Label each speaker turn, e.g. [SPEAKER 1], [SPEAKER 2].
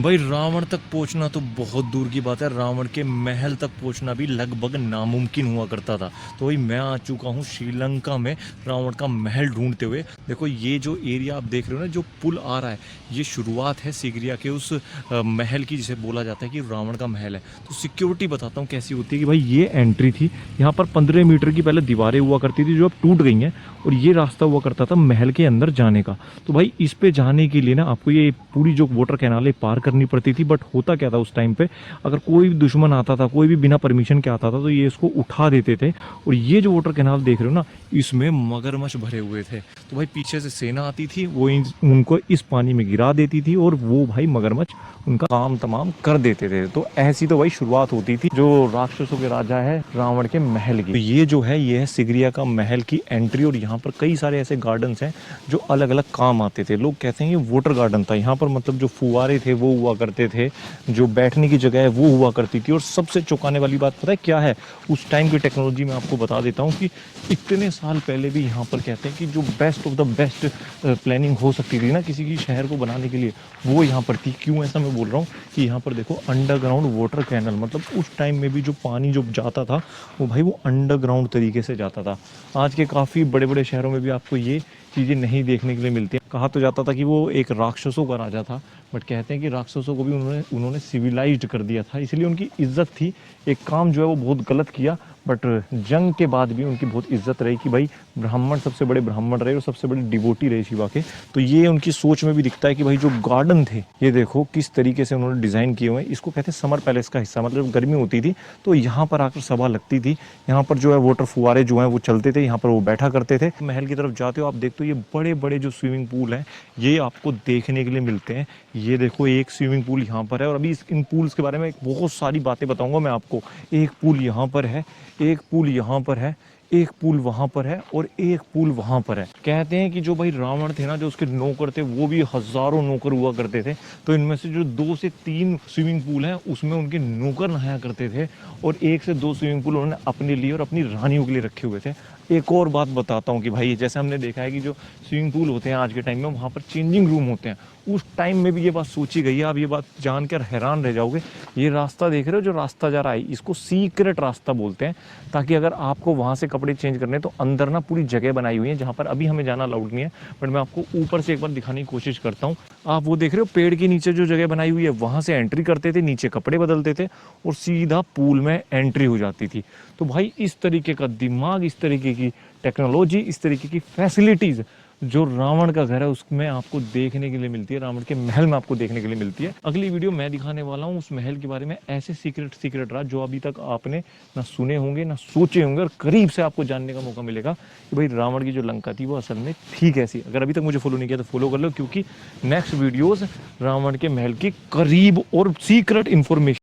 [SPEAKER 1] भाई रावण तक पहुंचना तो बहुत दूर की बात है, रावण के महल तक पहुंचना भी लगभग नामुमकिन हुआ करता था। तो भाई मैं आ चुका हूँ श्रीलंका में रावण का महल ढूंढते हुए। देखो ये जो एरिया आप देख रहे हो ना, जो पुल आ रहा है, ये शुरुआत है सिगरिया के उस महल की, जिसे बोला जाता है कि रावण का महल है। तो सिक्योरिटी बताता हूँ कैसी होती है कि भाई ये एंट्री थी, यहाँ पर 15 मीटर की पहले दीवारें हुआ करती थी जो अब टूट गई हैं, और ये रास्ता हुआ करता था महल के अंदर जाने का। तो भाई इस पे जाने के लिए ना आपको ये पूरी जो वाटर कैनाल है पार करनी पड़ती थी। बट होता क्या था उस टाइम पे, अगर कोई भी दुश्मन आता था, कोई भी बिना परमिशन के आता था, तो ये इसको उठा देते थे। और ये जो वाटर कैनाल देख रहे हो ना, इसमें मगरमच्छ भरे हुए थे। तो भाई पीछे से सेना आती थी, वो उनको इस पानी में गिरा देती थी, और वो भाई मगरमच्छ उनका काम तमाम कर देते थे। तो ऐसी तो भाई शुरुआत होती थी जो राक्षसों के राजा है रावण के महल की। तो ये जो है, ये है सिगरिया का महल की एंट्री, और यहाँ पर कई सारे ऐसे गार्डन्स हैं जो अलग अलग काम आते थे। लोग कहते हैं ये वाटर गार्डन था, यहाँ पर मतलब जो फुवारे थे वो हुआ करते थे, जो बैठने की जगह है वो हुआ करती थी। और सबसे चौंकाने वाली बात पता है क्या है, उस टाइम की टेक्नोलॉजी में आपको बता देता हूँ कि इतने साल पहले भी यहाँ पर कहते हैं कि जो best of the best planning हो सकती थी ना किसी की शहर को बनाने के लिए, वो यहाँ पर थी। क्यों ऐसा मैं बोल रहा हूँ कि यहाँ पर देखो अंडरग्राउंड वाटर कैनल, मतलब उस टाइम में भी जो पानी जो जाता था वो भाई वो अंडरग्राउंड तरीके से जाता था। आज के काफ़ी बड़े बड़े शहरों में भी आपको ये चीज़ें नहीं देखने के लिए मिलती हैं। कहा तो जाता था कि वो एक राक्षसों का राजा था, बट कहते हैं कि राक्षसों को भी उन्होंने सिविलाइज्ड कर दिया था, इसलिए उनकी इज्जत थी। एक काम जो है वो बहुत गलत किया, बट जंग के बाद भी उनकी बहुत इज्जत रही कि भाई ब्राह्मण सबसे बड़े ब्राह्मण रहे और सबसे बड़े डिवोटी रहे शिवा के। तो ये उनकी सोच में भी दिखता है कि भाई जो गार्डन थे, ये देखो किस तरीके से उन्होंने डिज़ाइन किए हुए हैं। इसको कहते हैं समर पैलेस का हिस्सा, मतलब गर्मी होती थी तो यहाँ पर आकर सभा लगती थी, यहाँ पर जो है वाटर फुवारे जो हैं वो चलते थे, यहाँ पर वो बैठा करते थे। महल की तरफ जाते हो आप देखते हो ये बड़े बड़े जो स्विमिंग पूल हैं ये आपको देखने के लिए मिलते हैं। ये देखो एक स्विमिंग पूल यहाँ पर है, और अभी इन पूल्स के बारे में बहुत सारी बातें बताऊंगा मैं आपको। एक पूल यहाँ पर है, एक पूल यहाँ पर है, एक पुल वहां पर है, और एक पुल वहां पर है। कहते हैं कि जो भाई रावण थे ना, जो उसके नौकर थे, वो भी हजारों नौकर हुआ करते थे। तो इनमें से जो 2 से 3 स्विमिंग पूल हैं उसमें उनके नौकर नहाया करते थे, और 1 से 2 स्विमिंग पूल उन्होंने अपने लिए और अपनी रानियों के लिए रखे हुए थे। एक और बात बताता हूँ कि भाई जैसे हमने देखा है कि जो स्विमिंग पूल होते हैं आज के टाइम में, वहाँ पर चेंजिंग रूम होते हैं। उस टाइम में भी ये बात सोची गई है, आप ये बात जानकर हैरान रह जाओगे। ये रास्ता देख रहे हो जो रास्ता जा रहा है, इसको सीक्रेट रास्ता बोलते हैं, ताकि अगर आपको वहाँ से कपड़े चेंज करने तो अंदर ना पूरी जगह बनाई हुई है जहाँ पर अभी हमें जाना अलाउड नहीं है। बट मैं आपको ऊपर से एक बार दिखाने की कोशिश करता हूँ। आप वो देख रहे हो पेड़ के नीचे जो जगह बनाई हुई है, वहाँ से एंट्री करते थे, नीचे कपड़े बदलते थे और सीधा पूल में एंट्री हो जाती थी। तो भाई इस तरीके का दिमाग, इस तरीके की टेक्नोलॉजी, इस तरीके की फैसिलिटीज़ जो रावण का घर है उसमें आपको देखने के लिए मिलती है, रावण के महल में आपको देखने के लिए मिलती है। अगली वीडियो मैं दिखाने वाला हूँ उस महल के बारे में, ऐसे सीक्रेट राज जो अभी तक आपने ना सुने होंगे ना सोचे होंगे, और करीब से आपको जानने का मौका मिलेगा कि भाई रावण की जो लंका थी वो असल में थी कैसी। अगर अभी तक मुझे फॉलो नहीं किया तो फॉलो कर लो, क्योंकि नेक्स्ट वीडियोज़ रावण के महल की करीब और सीक्रेट इन्फॉर्मेशन